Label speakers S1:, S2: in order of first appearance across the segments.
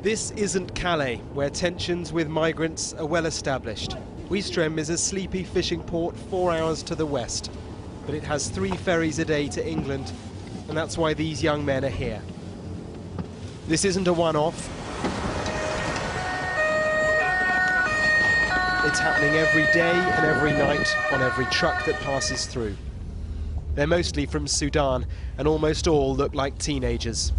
S1: This isn't Calais, where tensions with migrants are well established. Ouistreham is a sleepy fishing port 4 hours to the west, but it has 3 ferries a day to England, and that's why these young men are here. This isn't a one-off. It's happening every day and every night on every truck that passes through. They're mostly from Sudan, and almost all look like teenagers.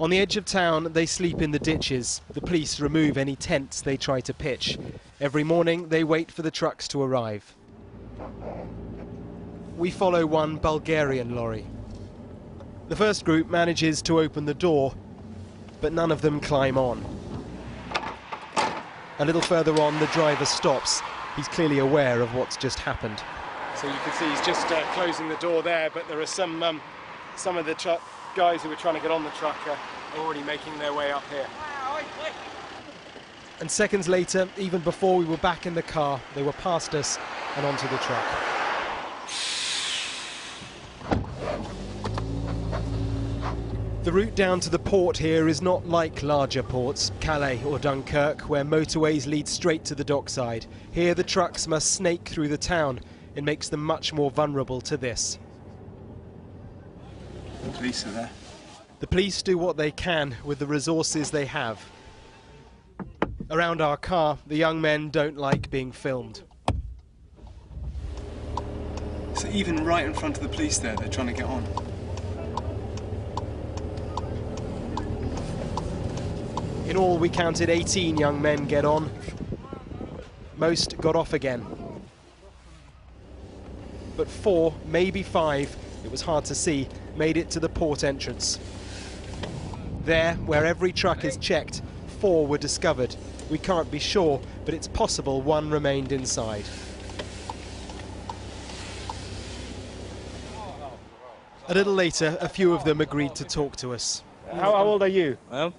S1: On the edge of town, they sleep in the ditches. The police remove any tents they try to pitch. Every morning, they wait for the trucks to arrive. We follow one Bulgarian lorry. The first group manages to open the door, but none of them climb on. A little further on, the driver stops. He's clearly aware of what's just happened. So you can see he's just closing the door there, but there are some of the guys who were trying to get on the truck are already making their way up here. And seconds later, even before we were back in the car, they were past us and onto the truck. The route down to the port here is not like larger ports, Calais or Dunkirk, where motorways lead straight to the dockside. Here the trucks must snake through the town. It makes them much more vulnerable to this.
S2: The police are there.
S1: The police do what they can with the resources they have. Around our car, the young men don't like being filmed.
S2: So even right in front of the police there, they're trying to get on.
S1: In all, we counted 18 young men get on. Most got off again. But 4, maybe 5, it was hard to see, made it to the port entrance. There, where every truck is checked, 4 were discovered. We can't be sure, but it's possible one remained inside. A little later, a few of them agreed to talk to us. How old are you?
S3: I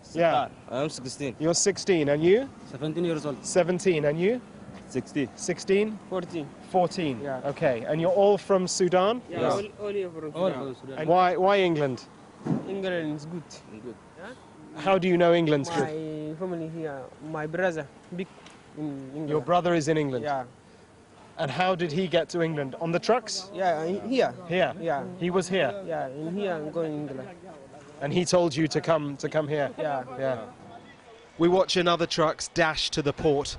S3: am 16.
S1: You're 16, and you?
S3: 17 years old.
S1: 17, and you?
S3: 16.
S1: 16?
S3: 14.
S1: 14,
S3: yeah.
S1: Okay. And you're all from Sudan?
S3: Yeah, yes. all from Sudan.
S1: And why England?
S3: England is good.
S1: How do you know England's good?
S3: My family here, my brother, big in England.
S1: Your brother is in England?
S3: Yeah.
S1: And how did he get to England? On the trucks?
S3: Yeah, here.
S1: Here?
S3: Yeah.
S1: He was here?
S3: Yeah, in here I'm going to England.
S1: And he told you to come here?
S3: Yeah.
S1: Yeah. We watch another trucks dash to the port.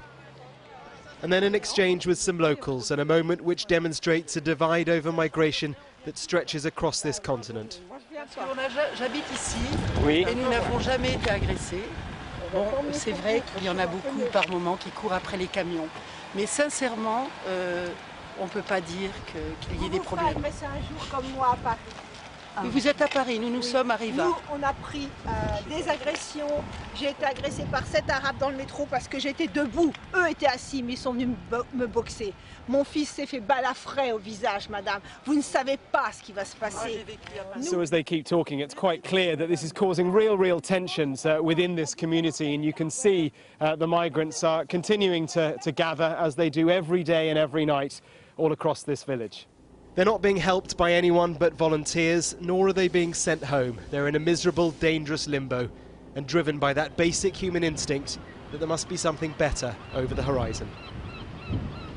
S1: And then an exchange with some locals, and a moment which demonstrates a divide over migration that stretches across this continent.
S4: J'habite ici,
S1: Oui.
S4: Et nous n'avons jamais été agressés. Bon, c'est vrai qu'il y en a beaucoup par moment qui courent après les camions. Mais sincèrement, on ne peut pas dire qu'il y ait des problèmes.
S5: Vous agressé un jour comme moi à Paris.
S4: Mais vous êtes à Paris, nous sommes à Riva.
S5: Nous, on a pris des agressions. J'ai été agressée par 7 Arabes dans le métro parce que j'étais debout. Eux étaient assis, mais ils sont venus me boxer. Mon fils s'est fait balafrer au visage, madame. Vous ne savez pas ce qui va se passer.
S1: So as they keep talking, it's quite clear that this is causing real tensions within this community, and you can see the migrants are continuing to gather, as they do every day and every night all across this village. They're not being helped by anyone but volunteers, nor are they being sent home. They're in a miserable, dangerous limbo, and driven by that basic human instinct that there must be something better over the horizon.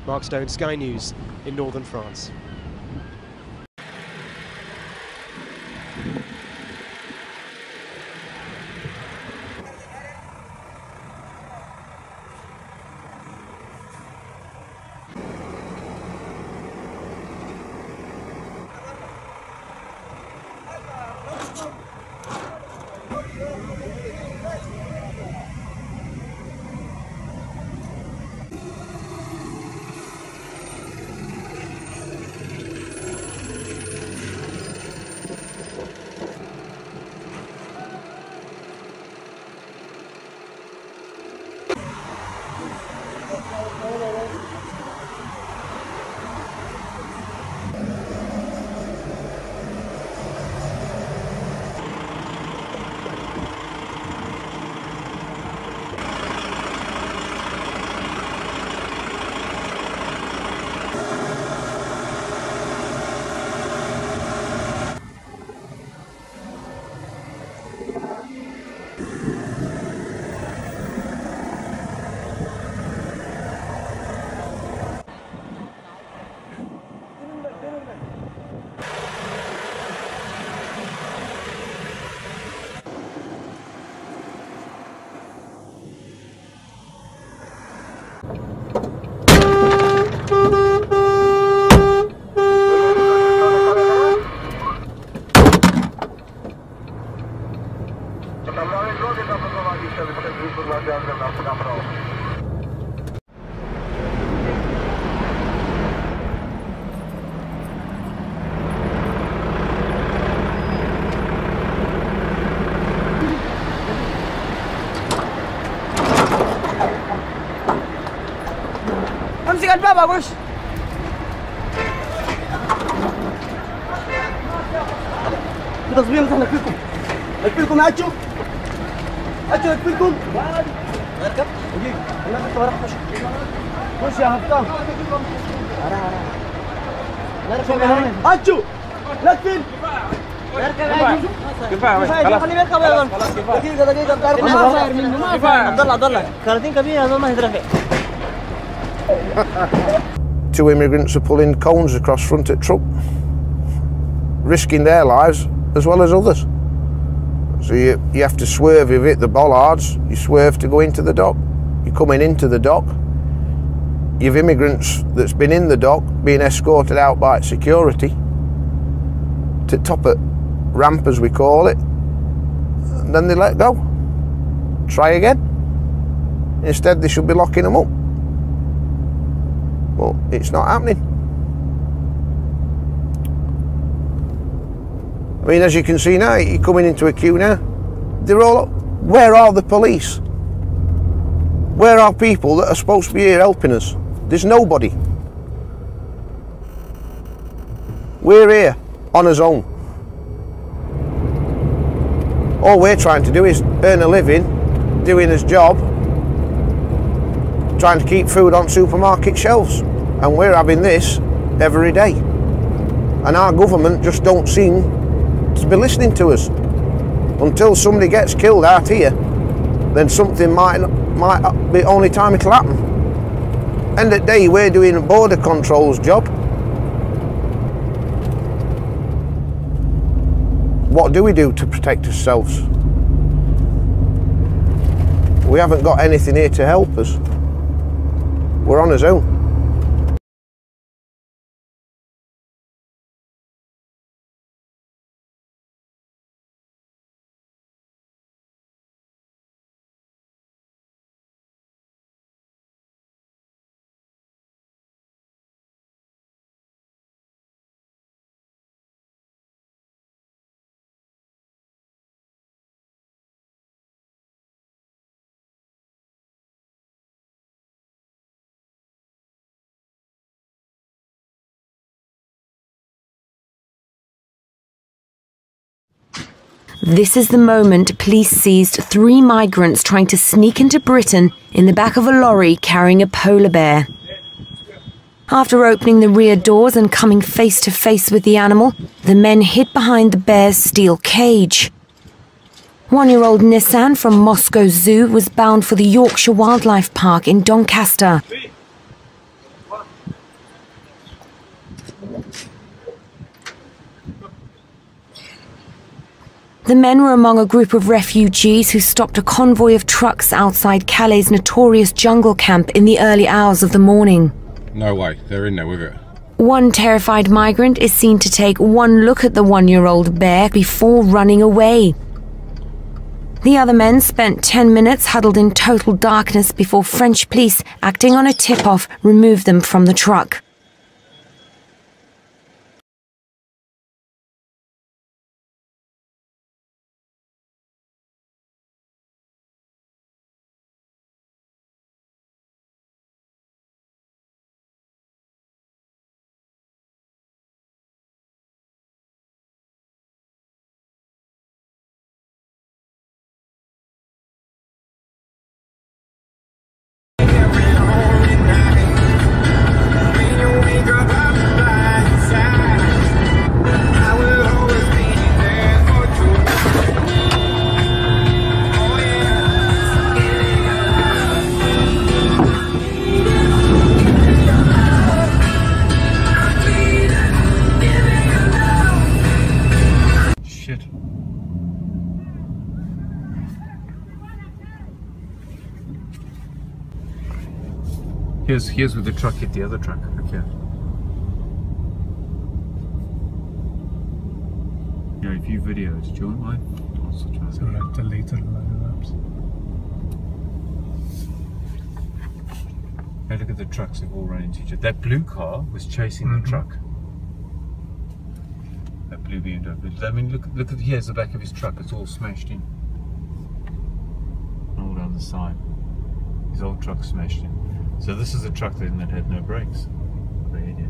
S1: Mark Stone, Sky News, in northern France.
S3: امسك الباب ابوش. تصميم مثلا نكفيكم. نكفيكم هاتشو. هاتشو نكفيكم. اركب. دقيقة. انا كنت بروح خش يا هفتان. نركب يا هاني. هاتشو. نكفي. نركب يا هاني. كفاية خلاص. خليه يركب يا ولد. دقيقة بتعرف ما صاير منه ما صاير. عبد الله كارتين كبير هذول ما يترفع.
S6: Two immigrants are pulling cones across front at truck, risking their lives as well as others. So you have to swerve, you hit the bollards, you swerve to go into the dock. You're coming into the dock, you've immigrants that's been in the dock being escorted out by security to top at ramp as we call it, and then they let go. Try again. Instead they should be locking them up. But it's not happening. I mean, as you can see now, you're coming into a queue now. They're all up. Where are the police? Where are people that are supposed to be here helping us? There's nobody. We're here on our own. All we're trying to do is earn a living, doing his job, trying to keep food on supermarket shelves, and we're having this every day, and our government just don't seem to be listening to us. Until somebody gets killed out here, then something might be the only time it'll happen. End of the day, we're doing a border control's job. What do we do to protect ourselves? We haven't got anything here to help us. We're on our own.
S7: This is the moment police seized 3 migrants trying to sneak into Britain in the back of a lorry carrying a polar bear. After opening the rear doors and coming face to face with the animal, the men hid behind the bear's steel cage. 1-year-old Nissan from Moscow Zoo was bound for the Yorkshire Wildlife Park in Doncaster. The men were among a group of refugees who stopped a convoy of trucks outside Calais' notorious jungle camp in the early hours of the morning.
S8: No way, they're in there with it.
S7: One terrified migrant is seen to take one look at the 1-year-old bear before running away. The other men spent 10 minutes huddled in total darkness before French police, acting on a tip-off, removed them from the truck.
S8: Here's with the truck hit the other truck. Okay. Yeah, if you videoed, do you want mine?
S2: So like the later maps.
S8: Hey, look at the trucks, they've all run into each other. That blue car was chasing the truck. That blue BMW. I mean, look at here's the back of his truck. It's all smashed in. All down the side. His old truck's smashed in. So this is a truck then that had no brakes. Very idiot.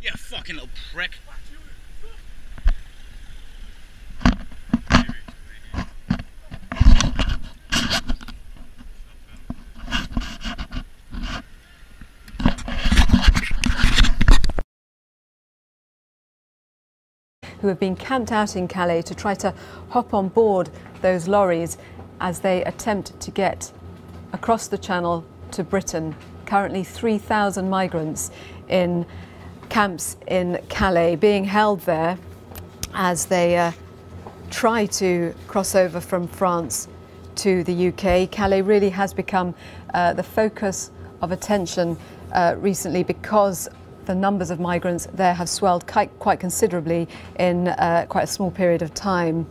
S9: You fucking little prick.
S10: Who have been camped out in Calais to try to hop on board those lorries as they attempt to get across the Channel to Britain. Currently 3,000 migrants in camps in Calais being held there as they try to cross over from France to the UK. Calais really has become the focus of attention recently because the numbers of migrants there have swelled quite considerably in quite a small period of time.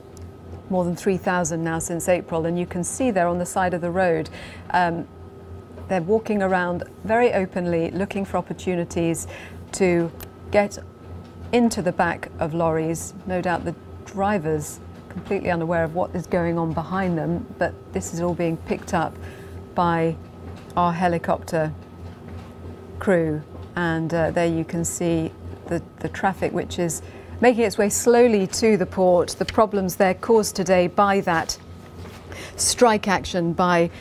S10: More than 3,000 now since April, and you can see there on the side of the road they're walking around very openly looking for opportunities to get into the back of lorries. No doubt the drivers completely unaware of what is going on behind them, but this is all being picked up by our helicopter crew. And there you can see the traffic which is making its way slowly to the port. The problems there caused today by that strike action by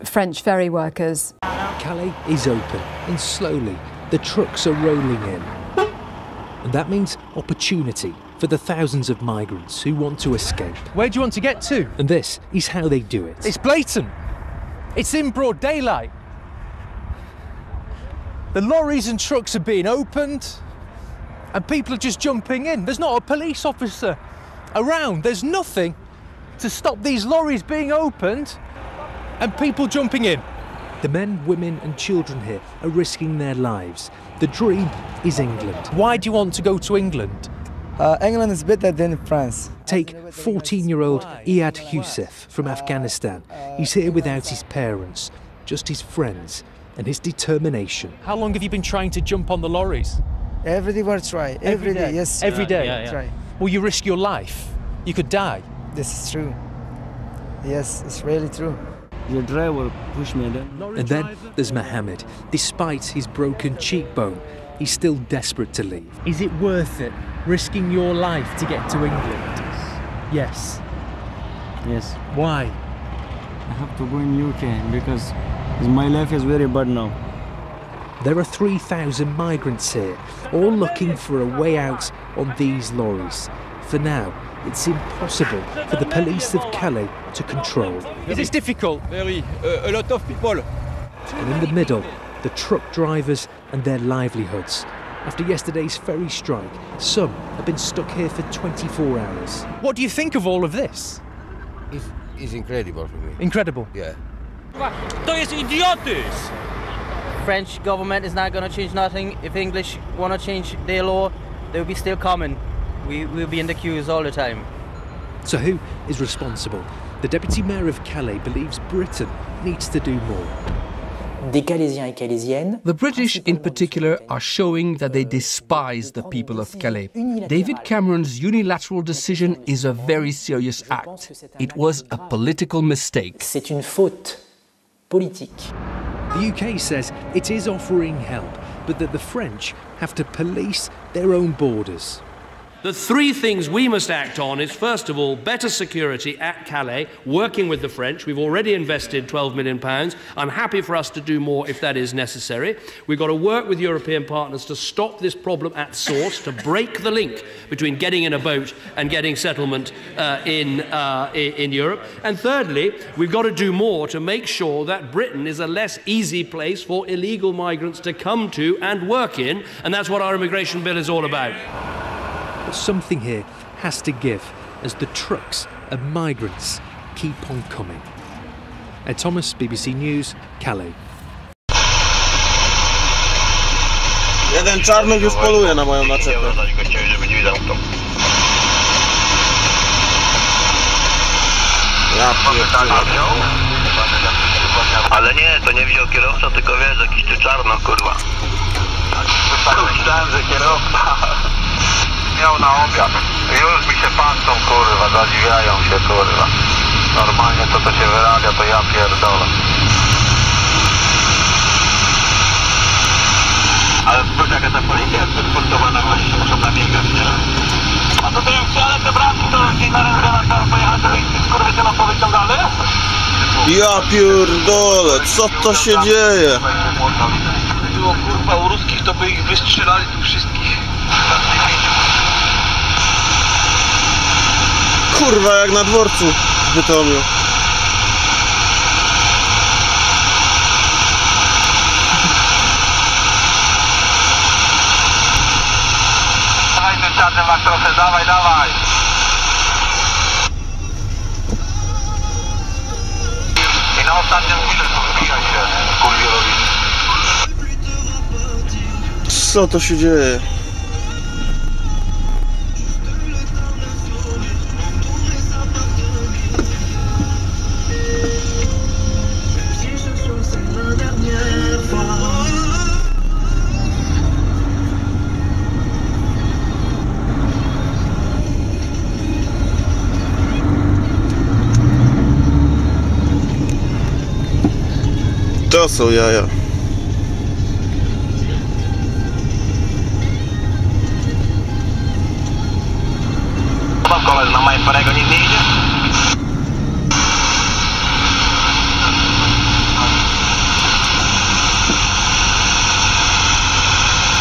S10: French ferry workers.
S11: Calais is open and slowly the trucks are rolling in. And that means opportunity for the thousands of migrants who want to escape.
S12: Where do you want to get to?
S11: And this is how they do it.
S12: It's blatant. It's in broad daylight. The lorries and trucks are being opened and people are just jumping in. There's not a police officer around. There's nothing to stop these lorries being opened and people jumping in.
S11: The men, women and children here are risking their lives. The dream is England.
S12: Why do you want to go to England?
S13: England is better than France.
S11: Take 14-year-old Iyad Youssef from Afghanistan. He's here without his parents, just his friends and his determination.
S12: How long have you been trying to jump on the lorries?
S13: Every day we try. Every day, yes.
S12: Every day?
S13: Yeah. Try.
S12: Will you risk your life? You could die.
S13: This is true. Yes, it's really true.
S14: The driver pushed me then.
S11: And then there's Mohammed. Despite his broken cheekbone, he's still desperate to leave.
S12: Is it worth it, risking your life to get to England? Yes.
S14: Yes.
S12: Why?
S14: I have to go in UK because my life is very bad now.
S11: There are 3,000 migrants here, all looking for a way out on these lorries. For now, it's impossible for the police of Calais to control.
S12: Is this difficult?
S15: Very, a lot of people.
S11: And in the middle, the truck drivers and their livelihoods. After yesterday's ferry strike, some have been stuck here for 24 hours.
S12: What do you think of all of this?
S16: It's incredible for me.
S12: Incredible?
S16: Yeah.
S9: To jest idiotyzm!
S3: French government is not going to change nothing. If English want to change their law, they'll be still coming. We'll be in the queues all the time.
S11: So who is responsible? The Deputy Mayor of Calais believes Britain needs to do more.
S17: The British in particular are showing that they despise the people of Calais. David Cameron's unilateral decision is a very serious act. It was a political mistake.
S11: The UK says it is offering help, but that the French have to police their own borders.
S18: The three things we must act on is, first of all, better security at Calais, working with the French. We've already invested £12 million. I'm happy for us to do more if that is necessary. We've got to work with European partners to stop this problem at source, to break the link between getting in a boat and getting settlement in Europe. And thirdly, we've got to do more to make sure that Britain is a less easy place for illegal migrants to come to and work in, and that's what our immigration bill is all about.
S11: But something here has to give as the trucks of migrants keep on coming. Ed Thomas, BBC News, Calais.
S19: Jeden czarnych już poluje na moją naczepę. Ja pierdolę.
S20: Ale nie, to nie wziął kierowca, tylko wiesz, jakiś ty czarno, kurwa. Myślałem, że kierowca miał na obiad. Już mi się patrzą, kurwa, zadziwiają się, kurwa. Normalnie to, co się wyrabia, to ja pierdolę. Ale spójrz, jaka ta policja jest wysportowana, właśnie się muszą nabiegać, nie? A to jak się ale te bramki, to ci na rękę trzeba pojechać, to ich skurwysyna powyciągane?
S19: Ja pierdolę, co to się dzieje?
S20: Było kurwa u ruskich, to by ich wystrzelali tu wszystkich.
S19: Kurwa, jak na dworcu w Bytomiu.
S20: Dawaj ten czarny masz trochę, dawaj, dawaj. I na ostatnią chwilę tu wybijaj się, kurwierowi.
S19: Co to się dzieje? To są jaja.
S20: Mam koleś na moim parego nic nie idzie?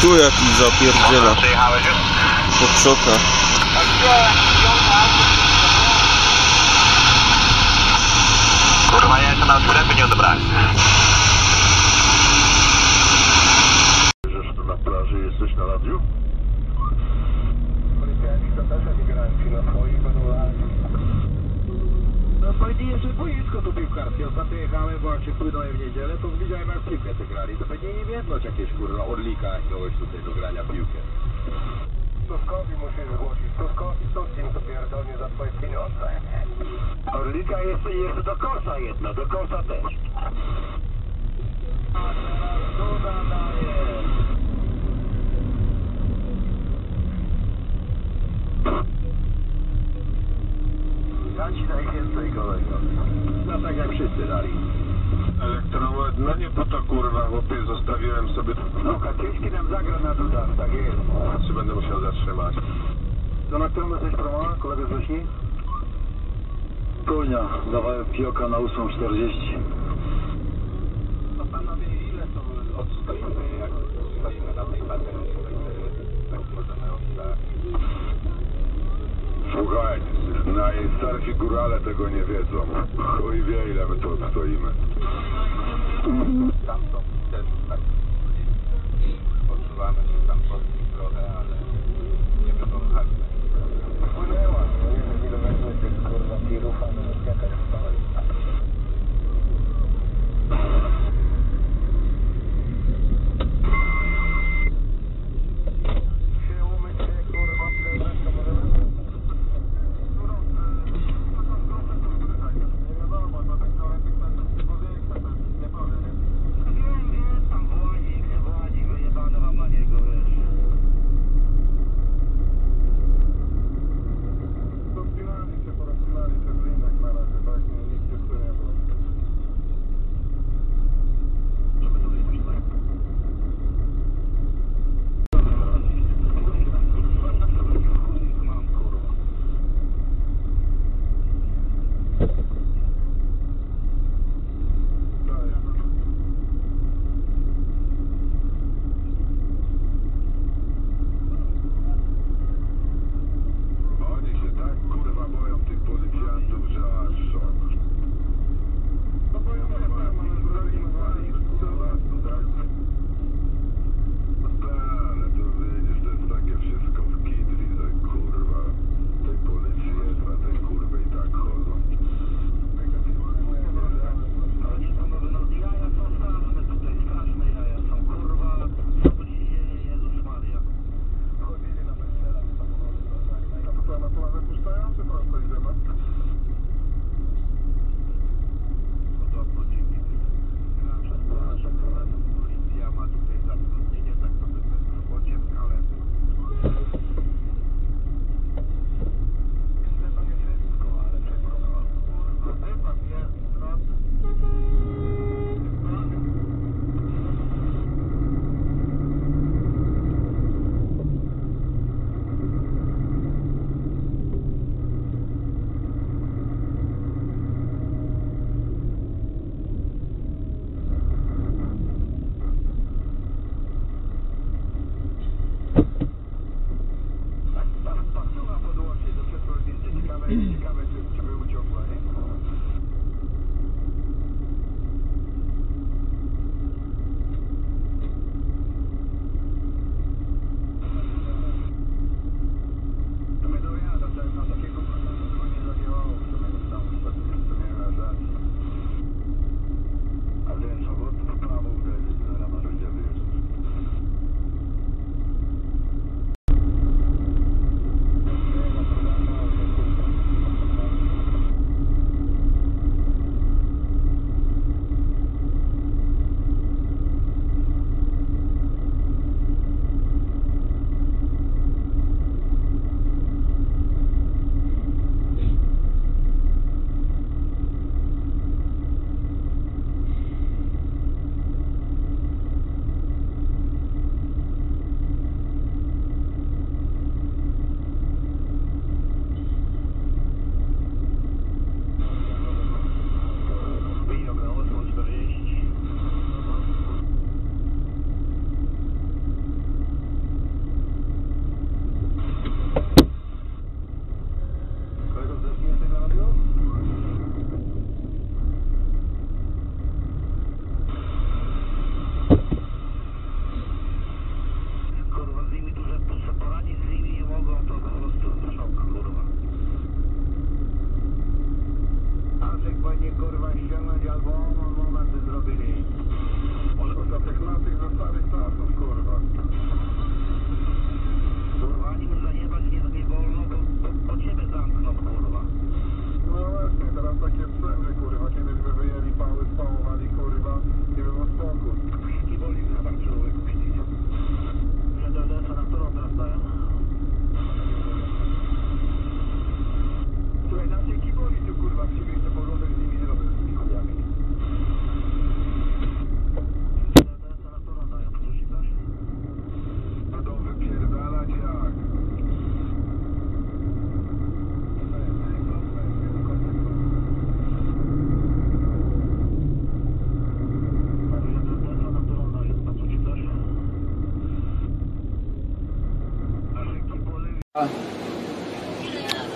S19: Tu jakiś zapierdziela.
S20: Przejechałeś już?
S19: Do przoka.
S20: Kurwa, ja jeszcze na sklepy nie odebrałem.
S21: Że tu na plaży jesteś na radiu?
S22: No fajnie, że boisko tu piłkarskie. Ostatnio jechałem, bo jak się płynąłem w niedzielę, to widziałem jak piłkę ty grali. To będzie nie wiedzą jakieś kurwa Orlika jakiegoś tutaj do grania piłkę.
S21: Tuskowi musisz zgłosić. Tusk im to pierdolnie za twoje pieniądze.
S22: Orlika jest do kosza jedno, do kosza też. A teraz cuda daje.
S21: Ja ci najwięcej, kolego.
S22: No tak jak wszyscy dali.
S21: Elektroład, no nie po to kurwa, chłopie, zostawiłem sobie...
S22: No Kaczyński nam zagra na dudach, tak jest.
S21: Czy będę musiał zatrzymać?
S22: To na którą jesteś proma, kolega z Leśni? Kulnia, dawałem fioka na 8:40.
S21: No panowie, ile to odstoimy, jak stoimy na tej baterii, tak możemy oddać? Słuchaj, najstarsi górale tego nie wiedzą. Chuj wie, ile my tu odstoimy. Tam są też tak, poczuwamy się tam polskich trochę, ale nie wypochali. Płynęła, nie wiem ile weźmie tych kurwa tirów, ale jakaś stoi.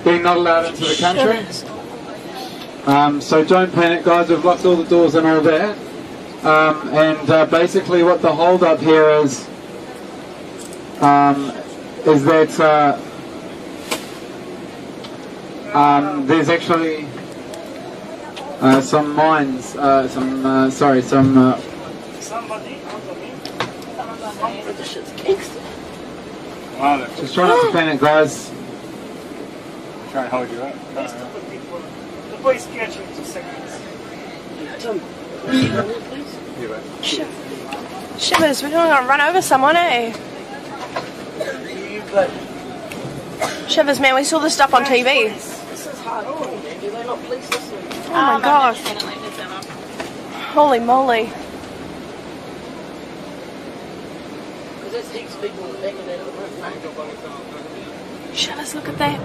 S4: Being not allowed into the country. So don't panic, guys. We've locked all the doors and all that. Basically what the hold up here is that there's actually some mines, just try not to panic, guys.
S2: Try and hold you up.
S5: The boys catch you in 2 seconds.
S23: Shivers, we're gonna run over someone, eh? Shivers, man, we saw this stuff on TV.
S5: This is hardcore, man. Do they not police this?
S23: Oh my gosh. Holy moly.
S5: Because there's heaps of people making it.
S23: Shivers, look at that.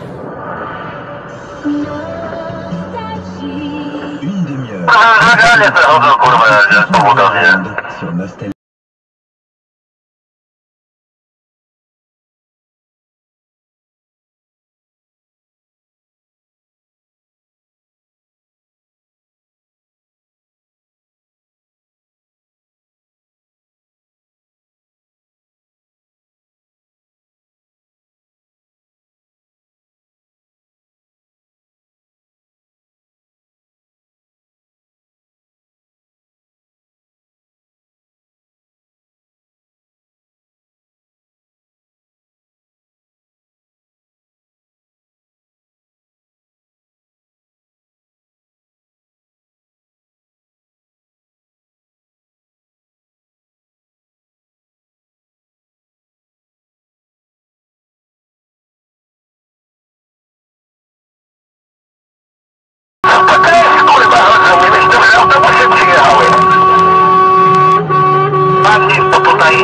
S20: Tutaj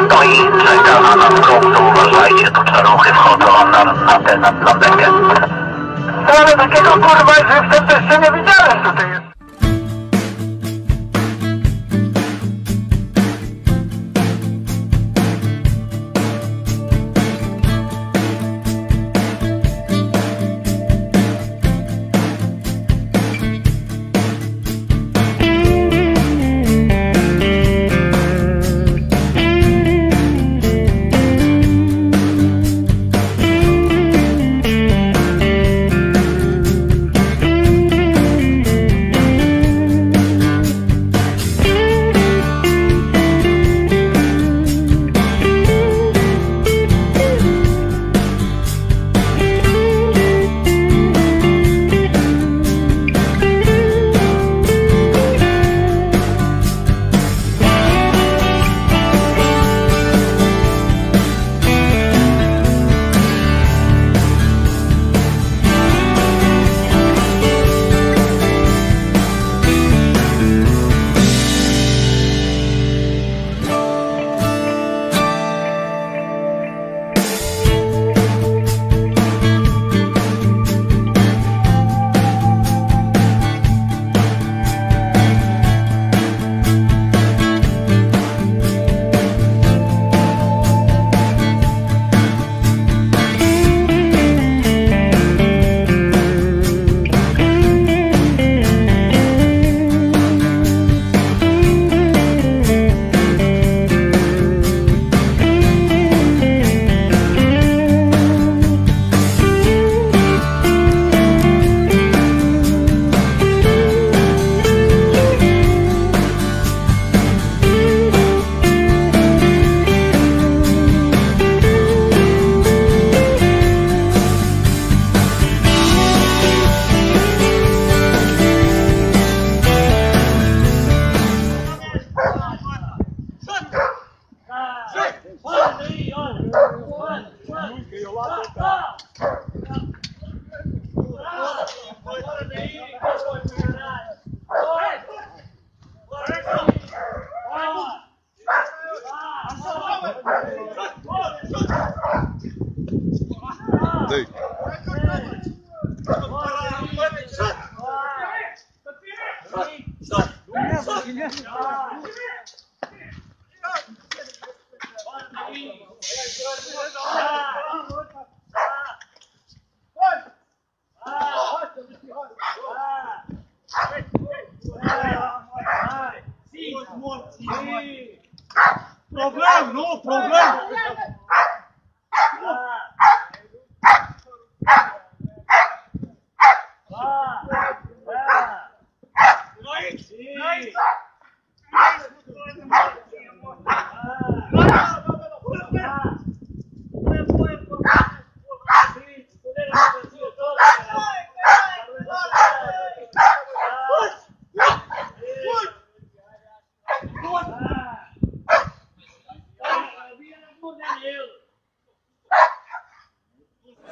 S20: stoi, czeka na nas kąt, uważajcie, tu te ruchy wchodzą na tę lądeczkę. Ale takiego kurwa, że wtedy jeszcze nie widziałem tutaj jest.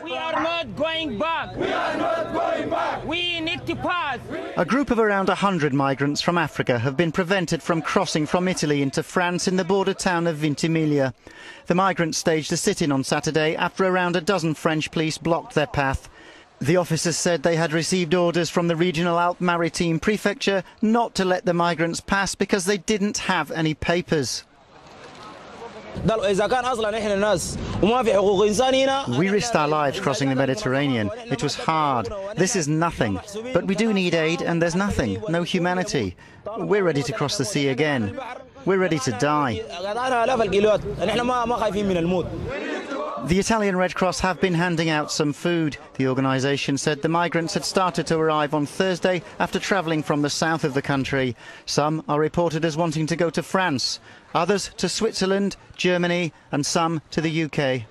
S9: We are not going back. We are not going back. We need to pass.
S1: A group of around 100 migrants from Africa have been prevented from crossing from Italy into France in the border town of Ventimiglia. The migrants staged a sit-in on Saturday after around a dozen French police blocked their path. The officers said they had received orders from the regional Alpes-Maritimes prefecture not to let the migrants pass because they didn't have any papers. We risked our lives crossing the Mediterranean. It was hard. This is nothing. But we do need aid and there's nothing. No humanity. We're ready to cross the sea again. We're ready to die. The Italian Red Cross have been handing out some food. The organisation said the migrants had started to arrive on Thursday after travelling from the south of the country. Some are reported as wanting to go to France, others to Switzerland, Germany and some to the UK.